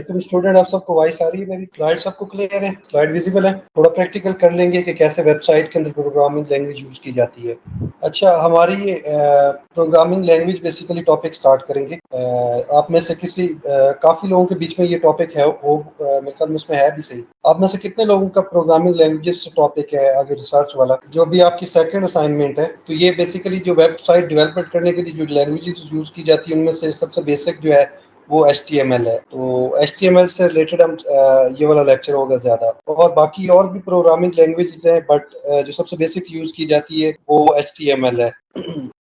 वालेकुम स्टूडेंट, आप सबको वॉइस आ रही है? मेरी स्लाइड सबको क्लियर है? स्लाइड विजिबल है? थोड़ा प्रैक्टिकल कर लेंगे कि कैसे वेबसाइट के अंदर प्रोग्रामिंग लैंग्वेज यूज की जाती है। अच्छा, हमारी ये programming language basically topic start करेंगे। आप में से किसी काफी लोगों के बीच में ये टॉपिक है, वो मेरे ख्याल में उसमें है भी सही। आप में से कितने लोगों का प्रोग्रामिंग लैंग्वेज से टॉपिक है आगे रिसर्च वाला, जो भी आपकी सेकंड असाइनमेंट है? तो ये बेसिकली जो वेबसाइट डेवलपमेंट करने के लिए जो लैंग्वेजेस यूज की जाती है उनमें से सबसे बेसिक जो है वो HTML है। तो HTML से रिलेटेड हम ये वाला लेक्चर होगा ज्यादा, और बाकी और भी प्रोग्रामिंग लैंग्वेजेस हैं, बट जो सबसे बेसिक यूज की जाती है वो HTML है।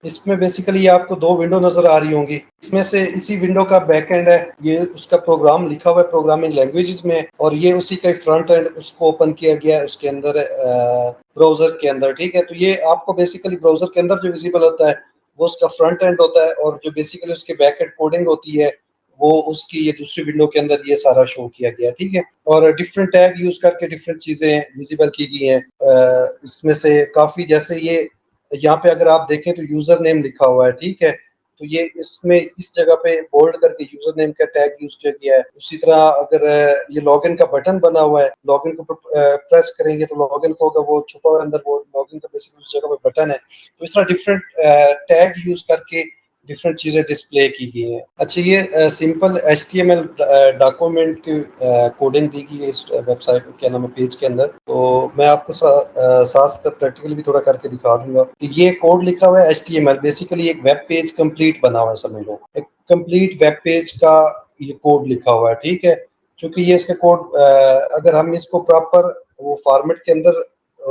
इसमें बेसिकली आपको दो विंडो नजर आ रही होंगी। इसमें से इसी विंडो का बैक एंड है, ये उसका प्रोग्राम लिखा हुआ है प्रोग्रामिंग लैंग्वेजेस में, और ये उसी का फ्रंट एंड उसको ओपन किया गया है उसके अंदर ब्राउजर के अंदर। ठीक है, तो ये आपको बेसिकली ब्राउजर के अंदर जो विजिबल होता है वो उसका फ्रंट एंड होता है, और जो बेसिकली उसके बैक एंड कोडिंग होती है वो उसकी ये दूसरी विंडो के अंदर ये सारा शो किया गया। ठीक है, और डिफरेंट टैग यूज करके डिफरेंट चीजें विजिबल की गई हैं। इसमें से काफी, जैसे ये यहाँ पे अगर आप देखें तो यूजर नेम लिखा हुआ है। ठीक है, तो ये इसमें इस जगह पे बोल्ड करके यूजर नेम का टैग यूज किया गया है। उसी तरह अगर ये लॉगिन का बटन बना हुआ है, लॉगिन को प्रेस करेंगे तो लॉगिन को होगा, वो छुपा हुआ अंदर, वो लॉगिन का बेसिकली उस जगह पे बटन है। तो इस तरह डिफरेंट टैग यूज करके डिफरेंट चीजें डिस्प्ले की गई हैं। अच्छा, ये सिंपल HTML डॉक्यूमेंट की कोडिंग दी गई है इस वेबसाइट, क्या नाम है, पेज के अंदर। तो मैं आपको साथ साथ प्रैक्टिकली भी थोड़ा करके दिखा दूंगा कि ये कोड लिखा हुआ है HTML, बेसिकली एक वेब पेज कंप्लीट बना हुआ है, समझ लो एक कंप्लीट वेब पेज का ये कोड लिखा हुआ है। ठीक है, क्योंकि ये इसका कोड अगर हम इसको प्रॉपर वो फॉर्मेट के अंदर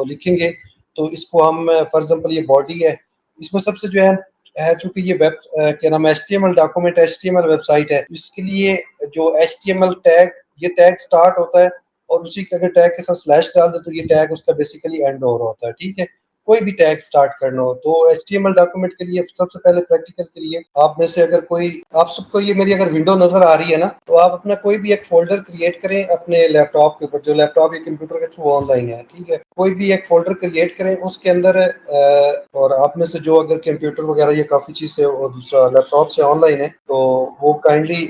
लिखेंगे तो इसको हम फॉर एग्जांपल ये बॉडी है, इसमें सबसे जो है चूंकि ये वेब क्या नाम है HTML डॉक्यूमेंट HTML वेबसाइट है, इसके लिए जो HTML टैग, ये टैग स्टार्ट होता है और उसी के अगर टैग के साथ स्लैश डाल दे तो ये टैग उसका बेसिकली एंड हो रहा होता है। ठीक है, कोई भी टैग स्टार्ट करना हो तो HTML डॉक्यूमेंट के लिए सबसे पहले प्रैक्टिकल के लिए आप में से अगर कोई, आप सबको ये मेरी अगर विंडो नजर आ रही है ना, तो आप अपना कोई भी एक फोल्डर क्रिएट करें अपने लैपटॉप के ऊपर, जो लैपटॉप या कंप्यूटर के थ्रू ऑनलाइन है। ठीक है, कोई भी एक फोल्डर क्रिएट करें उसके अंदर और आप में से जो अगर कंप्यूटर वगैरह ये काफी चीज से और दूसरा लैपटॉप से ऑनलाइन है तो वो काइंडली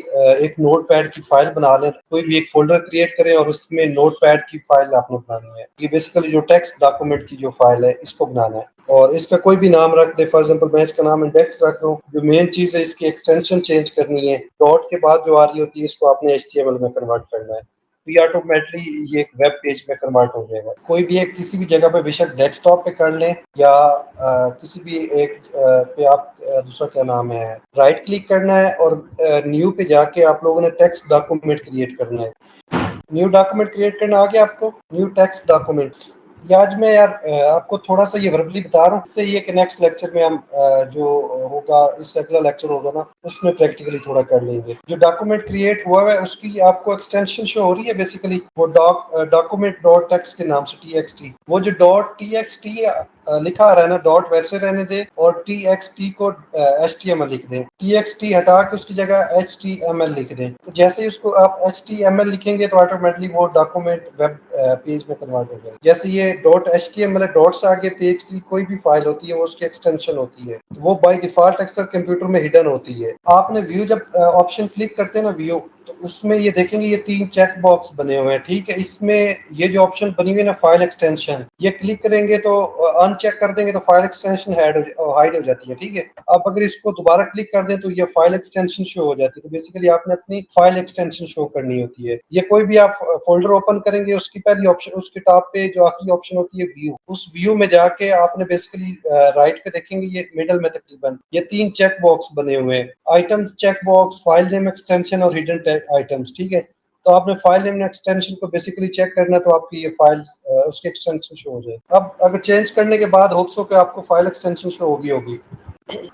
एक नोट पैड की फाइल बना लें, कोई भी एक फोल्डर क्रिएट करें और उसमें नोट पैड की फाइल आपने बनानी है। ये बेसिकली जो टेक्स्ट डॉक्यूमेंट की जो फाइल है इसको बनाना है, और इसका कोई भी नाम रख दे। फॉर एग्जांपल मैं इसका नाम इंडेक्स रख रहा हूँ। जो मेन चीज है इसकी एक्सटेंशन चेंज करनी है, डॉट के बाद जो आ रही होती है इसको आपने HTML में कन्वर्ट करना है, तो ये ऑटोमेटिकली ये एक वेब पेज में कन्वर्ट हो जाएगा। कोई भी एक किसी भी जगह पे, बेशक डेस्कटॉप पे कर लें या किसी भी एक पे आप दूसरा क्या नाम है, राइट क्लिक करना है और न्यू पे जाके आप लोगों ने टेक्स्ट डॉक्यूमेंट क्रिएट करना है। न्यू डॉक्यूमेंट क्रिएट करना आ गया आपको, न्यू टेक्स्ट डॉक्यूमेंट। ये आज मैं यार आपको थोड़ा सा ये वर्बली बता रहा हूँ, इससे ये कि नेक्स्ट लेक्चर में हम जो होगा, इससे अगला लेक्चर होगा ना, उसमें प्रैक्टिकली थोड़ा कर लेंगे। जो डॉक्यूमेंट क्रिएट हुआ है उसकी आपको एक्सटेंशन शो हो रही है, बेसिकली वो डॉक्यूमेंट डॉट टेक्स्ट के नाम से TXT, वो जो डॉट TXT लिखा आ रहा है ना, डॉट वैसे रहने दे और TXT को HTML लिख दें, TXT हटा के उसकी जगह HTML लिख दें। तो जैसे ही उसको आप HTML लिखेंगे तो ऑटोमेटिकली वो डॉक्यूमेंट वेब पेज में कन्वर्ट हो जाएगा। जैसे ये डॉट HTML है, डॉट से आगे पेज की कोई भी फाइल होती है वो उसकी एक्सटेंशन होती है, वो बाय डिफॉल्ट अक्सर कंप्यूटर में हिडन होती है। आपने व्यू जब ऑप्शन क्लिक करते हैं ना, व्यू, तो उसमें ये देखेंगे ये 3 चेक बॉक्स बने हुए हैं। ठीक है, इसमें ये जो ऑप्शन बनी हुई है ना, फाइल एक्सटेंशन, ये क्लिक करेंगे तो अनचेक कर देंगे तो फाइल एक्सटेंशन हाइड हो जाती है। ठीक है, आप अगर इसको दोबारा क्लिक कर दें तो ये फाइल एक्सटेंशन शो हो जाती है। तो बेसिकली आपने अपनी फाइल एक्सटेंशन शो करनी होती है। ये कोई भी आप फोल्डर ओपन करेंगे उसकी पहली ऑप्शन, उसके टॉप पे जो आखिरी ऑप्शन होती है व्यू, उस व्यू में जाके आपने बेसिकली राइट पे देखेंगे ये मिडल में तकरीबन ये 3 चेक बॉक्स बने हुए हैं, item check box, file name extension और हिडन आइटम्स। ठीक है, तो आपने फाइल नेम एक्सटेंशन को बेसिकली चेक करना, तो आपकी ये फाइल उसके एक्सटेंशन शो हो जाए। अब अगर चेंज करने के बाद होप्स हो कि आपको फाइल एक्सटेंशन शो होगी।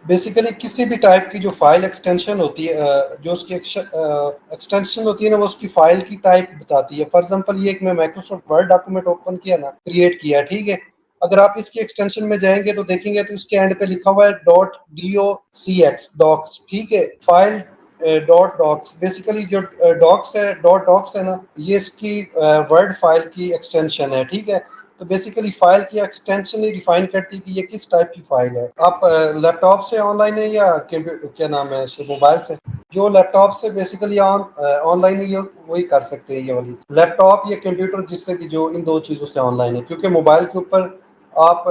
बेसिकली किसी भी टाइप की जो फाइल एक्सटेंशन होती है, जो उसकी एक्सटेंशन होती है ना, वो उसकी फाइल की टाइप बताती है। फॉर एग्जांपल ये एक मैं माइक्रोसॉफ्ट वर्ड डॉक्यूमेंट ओपन किया ना, क्रिएट किया। ठीक है, अगर आप इसकी एक्सटेंशन में जाएंगे तो देखेंगे तो इसके एंड पे लिखा हुआ है .docx डॉक्स। ठीक है, फाइल डॉट डॉक्स, बेसिकली जो डॉक्स है, डॉट डॉक्स है ना, ये इसकी वर्ड फाइल की एक्सटेंशन है। ठीक है, तो बेसिकली फाइल की एक्सटेंशन ही डिफाइन करती है कि ये किस टाइप की फाइल है। आप लैपटॉप से ऑनलाइन है या कंप्यूटर, क्या नाम है, मोबाइल से? जो लैपटॉप से बेसिकली ऑनलाइन ही वही कर सकते हैं, ये वाली लैपटॉप या कंप्यूटर जिससे भी, जो इन दो चीज़ों से ऑनलाइन है, क्योंकि मोबाइल के ऊपर आप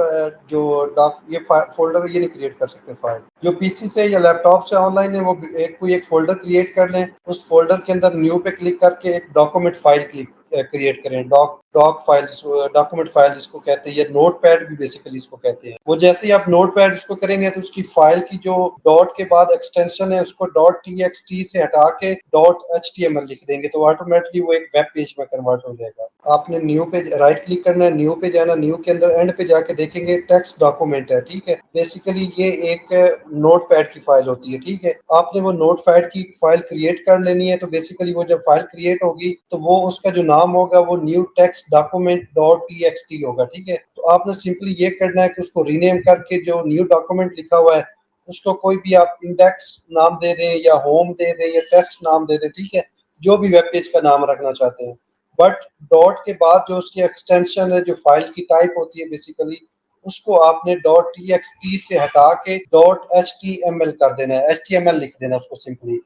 जो डॉक ये फोल्डर ये नहीं क्रिएट कर सकते। फाइल जो पीसी से या लैपटॉप से ऑनलाइन है, वो कोई एक फोल्डर क्रिएट कर लें, उस फोल्डर के अंदर न्यू पे क्लिक करके एक डॉक्यूमेंट फाइल क्रिएट करें। डॉक फाइल्स, डॉक्यूमेंट फाइल जिसको कहते हैं, या नोट पैड भी बेसिकली इसको कहते हैं। वो जैसे ही आप नोट पैड इसको करेंगे तो उसकी फाइल की जो डॉट के बाद एक्सटेंशन है उसको डॉट टी से हटा के डॉट HTML लिख देंगे, तो ऑटोमेटिकली वो एक वेब पेज में कन्वर्ट हो जाएगा। आपने न्यू पे राइट क्लिक करना है, न्यू पे जाना, न्यू के अंदर एंड पे जाके देखेंगे टेक्स्ट डॉक्यूमेंट है, ठीक है। बेसिकली ये एक नोट पैड की फाइल होती है, ठीक है। आपने वो नोट पैड की फाइल क्रिएट कर लेनी है, तो बेसिकली वो जब फाइल क्रिएट होगी तो वो उसका जो नाम होगा वो new text document dot T होगा, ठीक है। तो आपने सिंपली ये करना है कि उसको रीनेम करके जो न्यू डॉक्यूमेंट लिखा हुआ है उसको कोई भी आप इंडेक्स नाम दे दें या होम दे दें या टेस्ट नाम दे दें, ठीक है। जो भी वेब पेज का नाम रखना चाहते हैं, बट डॉट के बाद जो उसकी एक्सटेंशन है, जो फाइल की टाइप होती है बेसिकली, उसको आपने डॉट टी से हटा के डॉट HTML कर देना है, HTML लिख देना उसको सिंपली।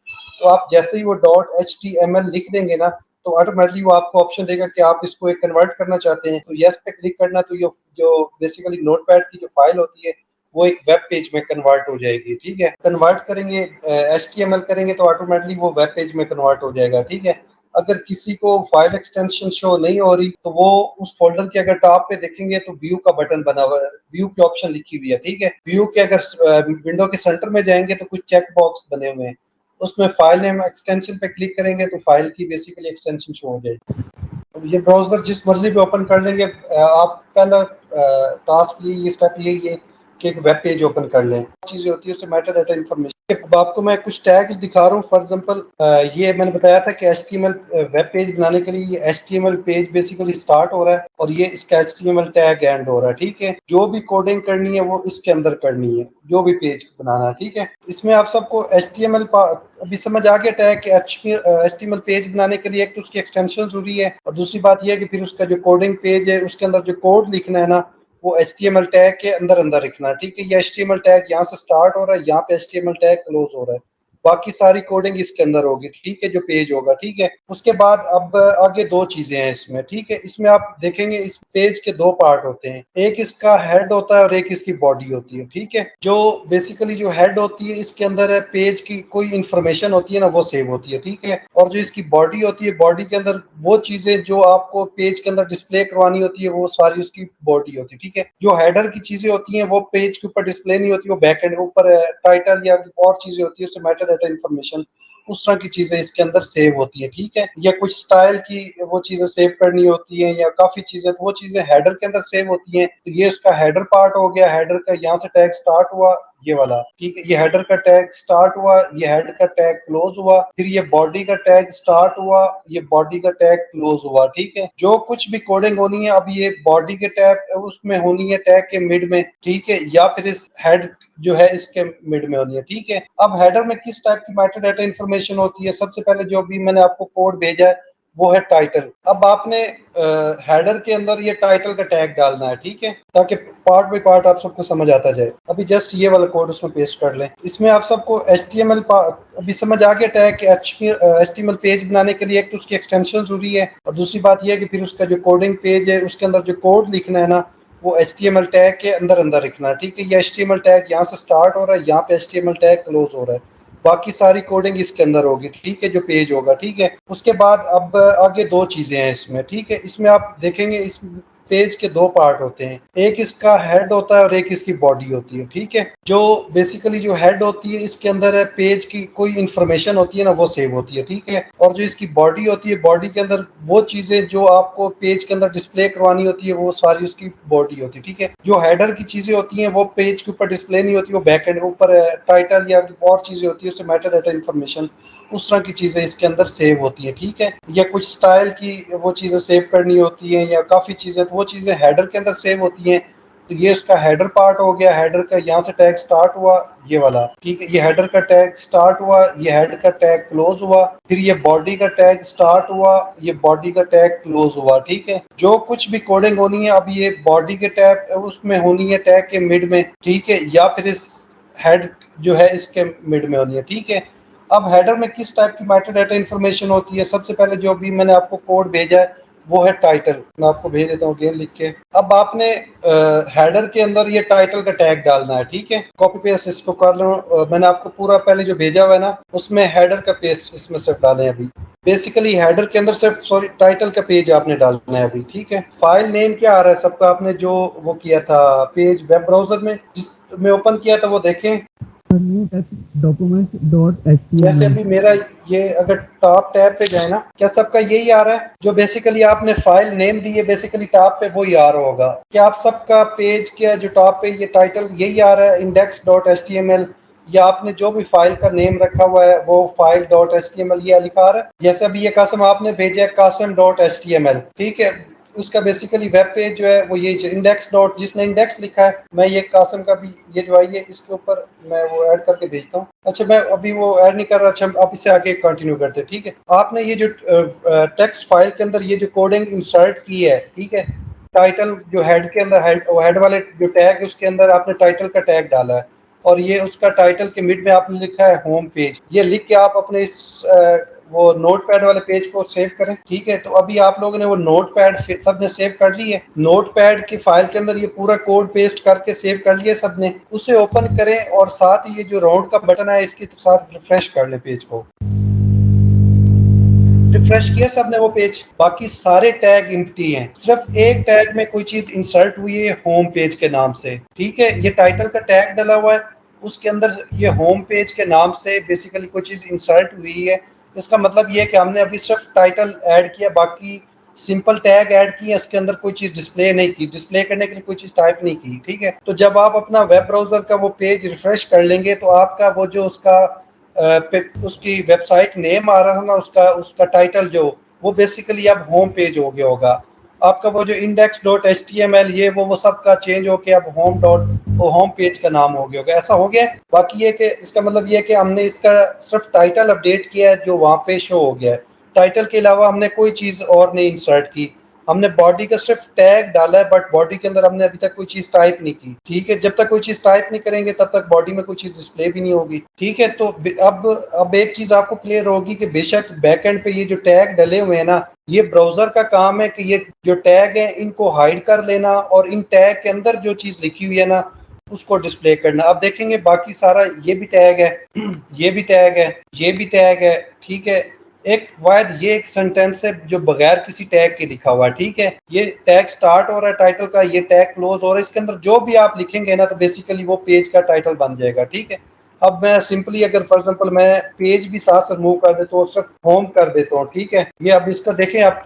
तो आप जैसे ही वो डॉट HTML लिख देंगे ना, तो ऑटोमेटिकली वो आपको ऑप्शन देगा कि आप इसको एक कन्वर्ट करना चाहते हैं, तो यस पे क्लिक करना। तो ये जो बेसिकली नोटपैड की जो फाइल होती है वो एक वेब पेज में कन्वर्ट हो जाएगी, ठीक है। कन्वर्ट करेंगे, HTML करेंगे तो ऑटोमेटिकली वो वेब पेज में कन्वर्ट हो जाएगा, ठीक है। अगर किसी को फाइल एक्सटेंशन शो नहीं हो रही तो वो उस फोल्डर के अगर टॉप पे देखेंगे तो व्यू का बटन बना हुआ है, व्यू की ऑप्शन लिखी हुई है, ठीक है। व्यू के अगर विंडो के सेंटर में जाएंगे तो कुछ चेक बॉक्स बने हुए हैं, उसमें फाइल नेम एक्सटेंशन पे क्लिक करेंगे तो फाइल की बेसिकली एक्सटेंशन शो हो जाएगी। अब ये ब्राउजर जिस मर्जी पे ओपन कर लेंगे, आप पहला टास्क ये स्टेप यही है कि एक वेब पेज ओपन कर लें। चीजें होती है उससे मेटा डाटा इन्फॉर्मेशन। अब आपको मैं कुछ टैग्स दिखा रहा हूँ। फॉर एग्जांपल, ये मैंने बताया था कि HTML वेब पेज बनाने के लिए ये HTML पेज बेसिकली स्टार्ट हो रहा है और ये इसका HTML टैग एंड हो रहा है, ठीक है। जो भी कोडिंग करनी है वो इसके अंदर करनी है, जो भी पेज बनाना है, ठीक है। इसमें आप सबको HTML अभी समझ आ गया टैग कि HTML पेज बनाने के लिए एक तो उसकी एक्सटेंशन जरूरी है, और दूसरी बात यह है कि फिर उसका जो कोडिंग पेज है उसके अंदर जो कोड लिखना है ना, वो HTML टैग के अंदर अंदर लिखना है, ठीक है। ये HTML टैग यहाँ से स्टार्ट हो रहा है, यहाँ पे HTML टैग क्लोज हो रहा है, बाकी सारी कोडिंग इसके अंदर होगी, ठीक है, जो पेज होगा, ठीक है। उसके बाद अब आगे दो चीजें हैं इसमें, ठीक है। इसमें आप देखेंगे इस पेज के दो पार्ट होते हैं, एक इसका हेड होता है और एक इसकी बॉडी होती है, ठीक है। जो बेसिकली जो हेड होती है इसके अंदर है पेज की कोई इंफॉर्मेशन होती है ना, वो सेव होती है, ठीक है। और जो इसकी बॉडी होती है, बॉडी के अंदर वो चीजें जो आपको पेज के अंदर डिस्प्ले करवानी होती है वो सारी उसकी बॉडी होती है, ठीक है। जो हेडर की चीजें होती हैं वो पेज के ऊपर डिस्प्ले नहीं होती, वो बैक एंड ऊपर टाइटल या और चीजें होती है, उससे मेटा डाटा इन्फॉर्मेशन उस तरह की चीजें इसके अंदर सेव होती है, ठीक है। या कुछ स्टाइल की वो चीजें सेव करनी होती है या काफी चीजें, तो वो चीजें हेडर के अंदर सेव होती हैं। तो ये उसका हेडर पार्ट हो गया, हेडर का यहाँ से टैग स्टार्ट हुआ, ये वाला, ठीक है। ये हेडर का टैग स्टार्ट हुआ, ये हेड का टैग क्लोज हुआ, फिर ये बॉडी का टैग स्टार्ट हुआ, ये बॉडी का टैग क्लोज हुआ, ठीक है। जो कुछ भी कोडिंग होनी है अब ये बॉडी के टैग उसमें होनी है, टैग के मिड में, ठीक है, या फिर इस हेड जो है इसके मिड में होनी है, ठीक है। अब हेडर में किस टाइप की मेटा डाटा इन्फॉर्मेशन होती है, सबसे पहले जो भी मैंने आपको कोड भेजा है वो है टाइटल। अब आपने हेडर के अंदर ये टाइटल का टैग डालना है, ठीक है, ताकि पार्ट बाय पार्ट आप सबको समझ आता जाए। अभी जस्ट ये वाला कोड उसमें पेस्ट कर लें। इसमें आप सबको HTML अभी समझ आ गया टैग कि HTML पेज बनाने के लिए एक तो उसकी एक्सटेंशन जरूरी है, और दूसरी बात यह है कि फिर उसका जो कोडिंग पेज है उसके अंदर जो कोड लिखना है ना, वो HTML टैग के अंदर अंदर लिखना है, ठीक है। ये HTML टैग यहाँ से स्टार्ट हो रहा है, यहाँ पे HTML टैग क्लोज हो रहा है, बाकी सारी कोडिंग इसके अंदर होगी, ठीक है, जो पेज होगा, ठीक है। उसके बाद अब आगे दो चीजें हैं इसमें, ठीक है। इसमें आप देखेंगे इस पेज के दो पार्ट होते हैं, एक इसका हेड होता है और एक इसकी बॉडी होती है, ठीक है। जो बेसिकली जो हेड होती है इसके अंदर है पेज की कोई इंफॉर्मेशन होती है ना, वो सेव होती है, ठीक है। और जो इसकी बॉडी होती है, बॉडी के अंदर वो चीजें जो आपको पेज के अंदर डिस्प्ले करवानी होती है वो सारी उसकी बॉडी होती है, ठीक है। जो हेडर की चीजें होती हैं वो पेज के ऊपर डिस्प्ले नहीं होती, वो बैक एंड ऊपर टाइटल या और चीजें होती है, उससे मेटा डाटा इन्फॉर्मेशन उस तरह की चीजें इसके अंदर सेव होती है, ठीक है। या कुछ स्टाइल की वो चीजें सेव करनी होती हैं या काफी चीजें, तो वो चीजें हेडर के अंदर सेव होती हैं। तो ये उसका हेडर पार्ट हो गया, हेडर का यहाँ से टैग स्टार्ट हुआ, ये वाला, ठीक है। ये हेडर का टैग स्टार्ट हुआ, ये हेड का टैग क्लोज हुआ, फिर ये बॉडी का टैग स्टार्ट हुआ, ये बॉडी का टैग क्लोज हुआ, ठीक है। जो कुछ भी कोडिंग होनी है अब ये बॉडी के टैग उसमें होनी है, टैग के मिड में, ठीक है, या फिर इस हेड जो है इसके मिड में होनी है, ठीक है। अब हेडर में किस टाइप की मेटा डाटा इन्फॉर्मेशन होती है? सबसे पहले जो भी मैंने आपको कोड भेजा है वो है टाइटल। मैं आपको भेज देता हूँ अगेन लिख के। अब आपने हेडर के अंदर ये टाइटल का टैग डालना है, ठीक है। कॉपी पेस्ट इसको कर लो। मैंने आपको पूरा पहले जो भेजा हुआ है ना, उसमें हेडर का पेस्ट इसमें सिर्फ डालें अभी। बेसिकली हेडर के अंदर सिर्फ सॉरी टाइटल का पेज आपने डालना है अभी, ठीक है। फाइल नेम क्या आ रहा है सबका? आपने जो वो किया था पेज वेब ब्राउजर में जिसमें ओपन किया था वो देखें। जैसे documents.html। अभी मेरा ये अगर टॉप टैब पे जाए ना, क्या सबका यही आ रहा है? जो बेसिकली आपने फाइल नेम दी है बेसिकली टॉप पे वही आ रहा होगा। क्या आप सबका पेज के जो टॉप पे ये टाइटल यही आ रहा है, index.html? या आपने जो भी फाइल का नेम रखा हुआ है वो file dot H T M L ये लिखा आ रहा है? जैसे अभी ये कासम आपने भेजा है कासम dot H T M L, ठीक है। उसका बेसिकली वेब पेज जो है वो ये इंडेक्स डॉट, जिसने इंडेक्स लिखा है, मैं ये कासम का भी ये जो है ये इसके ऊपर मैं वो ऐड करके भेजता हूँ। अच्छा मैं अभी वो ऐड नहीं कर रहा। अच्छा आप इससे आगे कंटिन्यू करते हैं, ठीक है। आपने ये जो टेक्स्ट फाइल के अंदर ये जो कोडिंग इंसर्ट की है, ठीक है। टाइटल जो हेड के अंदर हेड वाले जो टैग है उसके अंदर आपने टाइटल का टैग डाला है, और ये उसका टाइटल के मिड में आपने लिखा है होम पेज। ये लिख के आप अपने इस वो नोटपैड वाले पेज को सेव करें, ठीक है। तो अभी आप लोगों ने वो नोटपैड सबने सेव कर ली है, नोटपैड की फाइल के अंदर ये पूरा कोड पेस्ट करके सेव कर लिया सबने। उसे ओपन करें और साथ ही ये जो राउंड का बटन है इसके साथ रिफ्रेश कर लें पेज को। रिफ्रेश किया सबने वो पेज, बाकी सारे टैग एम्प्टी हैं, सिर्फ एक टैग में कोई चीज इंसर्ट हुई है होम पेज के नाम से, ठीक है। ये टाइटल का टैग डाला हुआ है, उसके अंदर ये होम पेज के नाम से बेसिकली कोई चीज इंसर्ट हुई है। इसका मतलब ये है कि हमने अभी सिर्फ टाइटल ऐड किया, बाकी सिंपल टैग ऐड किए, इसके अंदर कोई चीज डिस्प्ले नहीं की, डिस्प्ले करने के लिए कोई चीज टाइप नहीं की, ठीक है। तो जब आप अपना वेब ब्राउजर का वो पेज रिफ्रेश कर लेंगे तो आपका वो जो उसका उसकी वेबसाइट नेम आ रहा है ना, उसका उसका टाइटल जो वो बेसिकली अब होम पेज हो गया होगा। आपका वो जो index dot H T M L ये वो सबका चेंज होके अब होम पेज का नाम हो गया होगा, ऐसा हो गया। बाकी ये कि इसका मतलब ये है कि हमने इसका सिर्फ टाइटल अपडेट किया है जो वहाँ पे शो हो गया है। टाइटल के अलावा हमने कोई चीज़ और नहीं इंसर्ट की। हमने बॉडी का सिर्फ टैग डाला है, बट बॉडी के अंदर हमने अभी तक कोई चीज टाइप नहीं की, ठीक है। जब तक कोई चीज टाइप नहीं करेंगे तब तक बॉडी में कोई चीज डिस्प्ले भी नहीं होगी, ठीक है। तो अब एक चीज आपको क्लियर होगी कि बेशक बैकएंड पे ये जो टैग डले हुए हैं ना, ये ब्राउजर का काम है कि ये जो टैग है इनको हाइड कर लेना और इन टैग के अंदर जो चीज लिखी हुई है ना उसको डिस्प्ले करना। अब देखेंगे बाकी सारा ये भी टैग है, ये भी टैग है, ये भी टैग है, ठीक है। एक वायद ये एक सेंटेंस है जो बगैर किसी टैग के लिखा हुआ है, ठीक है। ये टैग स्टार्ट हो रहा है टाइटल का, ये टैग क्लोज हो रहा है, इसके अंदर जो भी आप लिखेंगे ना तो बेसिकली वो पेज का टाइटल बन जाएगा, ठीक है। अब मैं सिंपली अगर फॉर एग्जांपल मैं पेज भी साथ से रिमूव कर देता हूँ, सिर्फ होम कर देता हूँ, ठीक है। ये अब इसका देखें आप,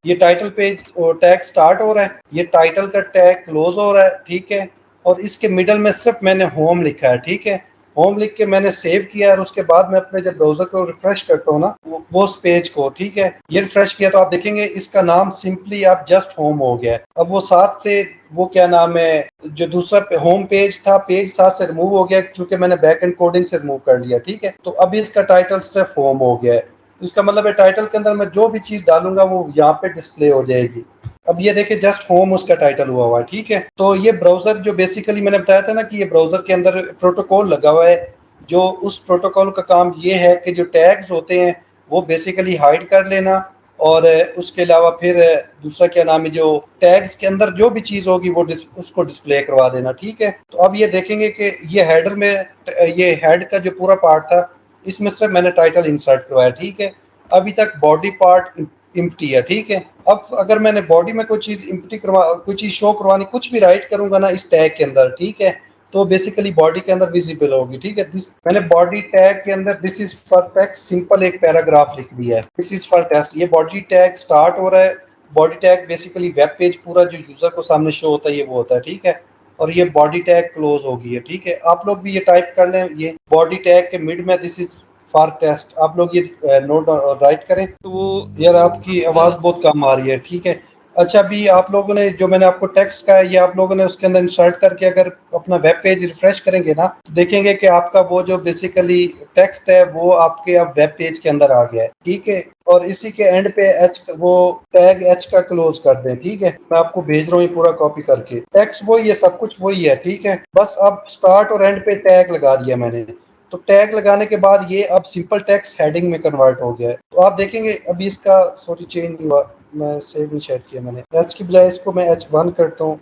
ये टाइटल पेज टैग स्टार्ट हो रहा है, ये टाइटल का टैग क्लोज हो रहा है, ठीक है। और इसके मिडल में सिर्फ मैंने होम लिखा है, ठीक है। होम लिख के मैंने सेव किया और उसके बाद मैं अपने जब ब्राउजर को रिफ्रेश करता हूँ ना वो उस पेज को, ठीक है, ये रिफ्रेश किया तो आप देखेंगे इसका नाम सिंपली आप जस्ट होम हो गया है। अब वो साथ से वो क्या नाम है जो दूसरा होम पेज था, पेज साथ से रिमूव हो गया क्योंकि मैंने बैक एंड कोडिंग से रिमूव कर लिया, ठीक है। तो अभी इसका टाइटल सिर्फ होम हो गया है। तो इसका मतलब है टाइटल के अंदर मैं जो भी चीज डालूंगा वो यहाँ पे डिस्प्ले हो जाएगी। अब ये देखिए जस्ट होम उसका टाइटल हुआ हुआ है, ठीक है। तो ये ब्राउजर जो बेसिकली मैंने बताया था ना कि ये ब्राउजर के अंदर प्रोटोकॉल लगा हुआ है, जो उस प्रोटोकॉल का काम ये है कि जो टैग्स होते हैं वो बेसिकली हाइड कर लेना, और उसके अलावा फिर दूसरा क्या नाम है, जो टैग्स के अंदर जो भी चीज़ होगी वो उसको डिस्प्ले करवा देना, ठीक है। तो अब ये देखेंगे कि ये हेडर में ये हेड का जो पूरा पार्ट था इसमें से मैंने टाइटल इंसर्ट करवाया, ठीक है। अभी तक बॉडी पार्ट इम्प्टी है, ठीक है। अब अगर मैंने बॉडी में कोई चीज़ इम्प्टी करवा कोई चीज़ शो करवानी, कुछ भी राइट करूंगा ना इस टैग के अंदर, ठीक है, तो बेसिकली बॉडी के अंदर विजिबल होगी, ठीक है। मैंने बॉडी टैग के अंदर this is for text simple एक पैराग्राफ लिख दिया है, दिस इज फॉर टेस्ट। ये बॉडी टैग स्टार्ट हो रहा है, body tag basically web page पूरा जो यूजर को सामने शो होता है ये वो होता है, ठीक है। और ये बॉडी टैग क्लोज होगी है, ठीक है। आप लोग भी ये टाइप कर लें, ये बॉडी टैग के मिड में दिस इज फॉर टेस्ट आप लोग ये नोट राइट करें। तो वो यार आपकी आवाज बहुत कम आ रही है, ठीक है। अच्छा अभी आप लोगों ने जो मैंने आपको टेक्स्ट का है ये आप लोगों ने उसके अंदर इंसर्ट करके अगर अपना वेब पेज रिफ्रेश करेंगे ना तो देखेंगे कि आपका वो जो बेसिकली टेक्स्ट है वो आपके अब वेब पेज के अंदर आ गया है, ठीक है। और इसी के एंड पे एच वो टैग एच का क्लोज कर दें, ठीक है। मैं आपको भेज रहा हूँ ये पूरा कॉपी करके, टेक्स्ट वही है, सब कुछ वही है, ठीक है। बस अब स्टार्ट और एंड पे टैग लगा दिया मैंने। तो टैग लगाने के बाद ये अब सिंपल टेक्स्ट हेडिंग में कन्वर्ट हो गया है। तो आप देखेंगे अभी इसका सॉरी चेंज नहीं हुआ, मैं सेव नहीं शेयर किया मैंने, एच की बजाय इसको मैं H1 करता हूँ।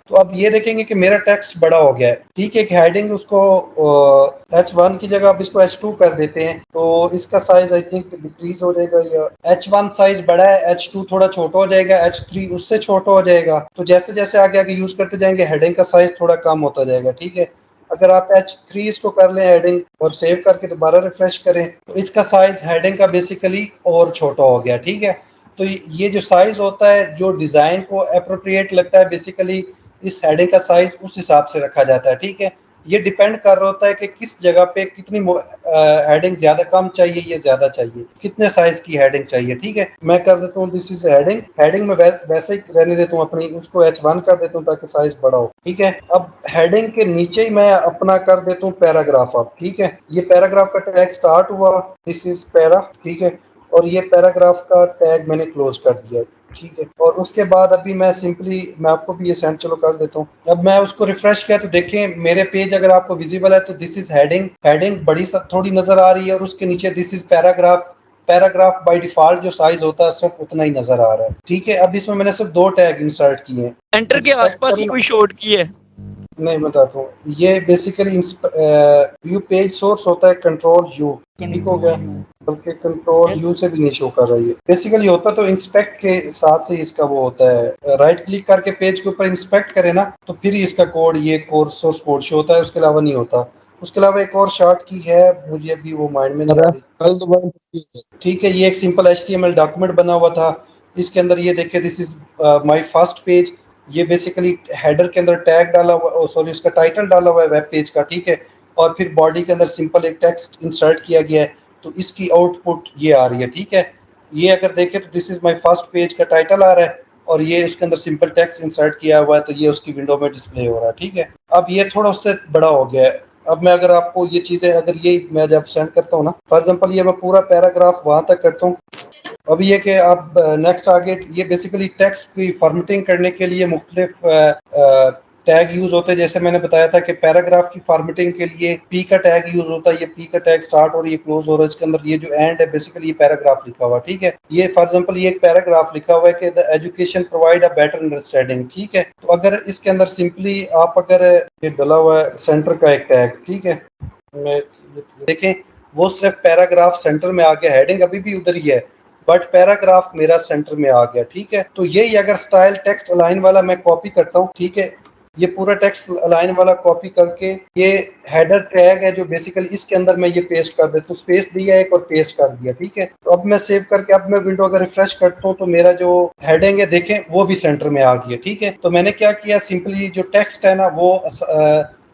तो अब ये देखेंगे कि मेरा टेक्स्ट बड़ा हो गया है, ठीक है। एक हेडिंग उसको H1 की जगह आप इसको H2 कर देते हैं तो इसका साइज आई थिंक डिक्रीज हो जाएगा, या H1 साइज बड़ा है, H2 थोड़ा छोटा हो जाएगा, H3 उससे छोटा हो जाएगा। तो जैसे जैसे आगे आगे यूज करते जाएंगे हेडिंग का साइज थोड़ा कम होता जाएगा, ठीक है। अगर आप H3 इसको कर लें हेडिंग और सेव करके दोबारा रिफ्रेश करें तो इसका साइज हेडिंग का बेसिकली और छोटा हो गया, ठीक है। तो ये जो साइज होता है, जो डिजाइन को अप्रोप्रिएट लगता है, बेसिकली इस हेडिंग का साइज उस हिसाब से रखा जाता है, ठीक है। ये डिपेंड कर रहा होता है कि किस जगह पे कितनी हेडिंग ज्यादा कम चाहिए या ज्यादा चाहिए, कितने साइज की हेडिंग चाहिए, ठीक है। मैं कर देता हूँ दिस इज हेडिंग, हेडिंग में वैसे ही रहने देता हूँ अपनी, उसको H1 कर देता हूँ ताकि साइज बड़ा हो, ठीक है। अब हेडिंग के नीचे ही मैं अपना कर देता हूँ पैराग्राफ अब, ठीक है। ये पैराग्राफ का टैग स्टार्ट हुआ, दिस इज पैरा, ठीक है। और ये पैराग्राफ का टैग मैंने क्लोज कर दिया, ठीक है। और उसके बाद अभी मैं सिंपली, मैं आपको भी ये सेंड चलो कर देता हूँ। अब मैं उसको रिफ्रेश किया तो देखें मेरे पेज अगर आपको विजिबल है तो दिस इज हेडिंग, हेडिंग बड़ी थोड़ी नजर आ रही है, और उसके नीचे this is paragraph, paragraph by default जो साइज होता है सिर्फ उतना ही नजर आ रहा है, ठीक है। अब इसमें मैंने सिर्फ 2 टैग इंसर्ट किए हैं। एंटर के आसपास ही कोई शॉर्ट की है? नहीं बताता हूँ, ये बेसिकली व्यू पेज सोर्स होता है कंट्रोल यू, ठीक हो गया, बल्कि कंट्रोल यू से भी नहीं शो कर रही है। बेसिकली होता तो इंस्पेक्ट के साथ से इसका वो होता है, राइट क्लिक करके पेज के ऊपर इंस्पेक्ट करे ना तो फिर ही इसका कोड, ये कोड सोर्स कोड शो होता है, उसके अलावा नहीं होता। उसके अलावा एक और शॉर्ट की है, मुझे अभी वो माइंड में नहीं आ रही, ठीक है। ये एक सिंपल HTML डॉक्यूमेंट बना हुआ था, इसके अंदर ये देखे this is my first page, ये बेसिकली हेडर के अंदर टैग डाला हुआ, सॉरी उसका टाइटल डाला हुआ है वेब पेज का, ठीक है। और फिर बॉडी के अंदर सिंपल एक टेक्स्ट इंसर्ट किया गया है, तो इसकी आउटपुट ये आ रही है, ठीक है। ये अगर देखें तो this is my first page का टाइटल आ रहा है, और ये उसके अंदर सिंपल टेक्स्ट इंसर्ट किया हुआ है, तो ये उसकी विंडो में डिस्प्ले हो रहा है, ठीक है। अब ये थोड़ा उससे बड़ा हो गया है। अब मैं अगर आपको ये चीजें, अगर ये मैं जब सेंड करता हूँ ना, फॉर एग्जांपल ये मैं पूरा पैराग्राफ वहां तक करता हूँ। अब ये कि आप नेक्स्ट आगे, ये बेसिकली टेक्स्ट की फॉर्मेटिंग करने के लिए मुख्तलिफ टैग यूज होते हैं। जैसे मैंने बताया था कि पैराग्राफ की फॉर्मेटिंग के लिए पी का टैग यूज होता है, ये पी का टैग स्टार्ट और ये क्लोज हो रहा है, इसके अंदर ये जो एंड है बेसिकली ये पैराग्राफ लिखा हुआ, ठीक है। ये फॉर एग्जांपल ये एक पैराग्राफ लिखा हुआ है कि the education provide a better understanding, ठीक है। तो अगर इसके अंदर सिंपली आप अगर ये डला हुआ है सेंटर का एक टैग, ठीक है, मैं देखें वो सिर्फ पैराग्राफ सेंटर में आ गया, हेडिंग अभी भी उधर ही है, बट पैराग्राफ मेरा सेंटर में आ गया, ठीक है। तो यही अगर स्टाइल टेक्स्ट अलाइन वाला मैं कॉपी करता हूँ, ठीक है, ये पूरा टेक्स्ट अलाइन वाला कॉपी करके ये हेडर टैग है जो बेसिकली इसके अंदर मैं ये पेस्ट कर देता हूँ, स्पेस दिया एक और पेस्ट कर दिया, ठीक है। तो अब मैं सेव करके, अब मैं विंडो अगर रिफ्रेश करता हूँ तो मेरा जो हेडिंग है देखें वो भी सेंटर में आ गया, ठीक है। तो मैंने क्या किया, सिंपली जो टेक्स्ट है ना वो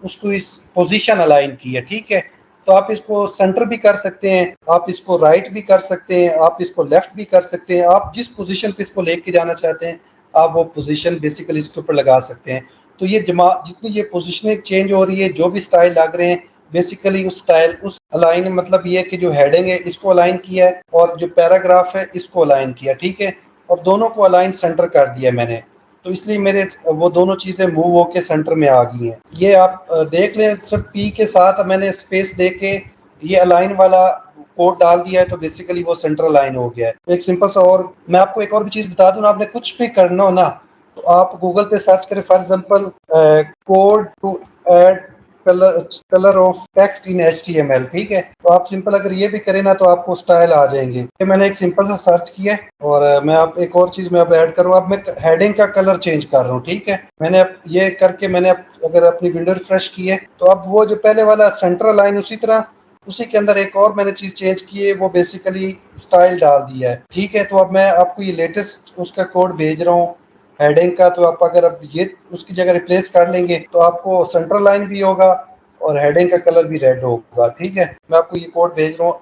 उसको इस पोजीशन अलाइन की है, ठीक है। तो आप इसको सेंटर भी कर सकते हैं, आप इसको राइट भी कर सकते हैं, आप इसको लेफ्ट भी कर सकते हैं, आप जिस पोजीशन पे इसको लेके जाना चाहते हैं आप वो पोजीशन बेसिकली इसके ऊपर लगा सकते हैं। तो ये जितनी ये पोजीशनिंग चेंज हो रही है, जो भी स्टाइल लग रहे हैं बेसिकली उस स्टाइल, उस अलाइन, मतलब ये कि जो हेडिंग है इसको अलाइन किया है और जो पैराग्राफ है इसको अलाइन किया, ठीक है। और दोनों को अलाइन सेंटर कर दिया मैंने, तो इसलिए मेरे वो दोनों चीजें मूव होके सेंटर में आ गई हैं। ये आप देख लें, सिर्फ पी के साथ मैंने स्पेस दे के ये अलाइन वाला कोड डाल दिया है, तो बेसिकली वो सेंटर अलाइन हो गया है। एक सिंपल सा, और मैं आपको एक और भी चीज बता दूं ना, आपने कुछ भी करना हो ना तो आप गूगल पे सर्च करें, for example code to add colour of text in HTML, ठीक है। तो आप सिंपल अगर ये भी करें ना तो आपको स्टाइल आ जाएंगे। ये मैंने एक सिंपल सा सर्च किया है, और मैं आप एक और चीज मैं अब ऐड करूँ, अब मैं हेडिंग का कलर चेंज कर रहा हूँ, ठीक है। मैंने अब ये करके मैंने अगर अपनी विंडो रिफ्रेश की है तो अब वो जो पहले वाला सेंट्रल लाइन उसी तरह, उसी के अंदर एक और मैंने चीज चेंज की है, वो बेसिकली स्टाइल डाल दिया है, ठीक है। तो अब मैं आपको ये लेटेस्ट उसका कोड भेज रहा हूँ हेडिंग का, तो आप अगर अब ये उसकी जगह रिप्लेस कर लेंगे तो आपको सेंट्रल लाइन भी होगा और हेडिंग का कलर भी रेड होगा, ठीक है। मैं आपको ये कोड भेज रहा हूँ,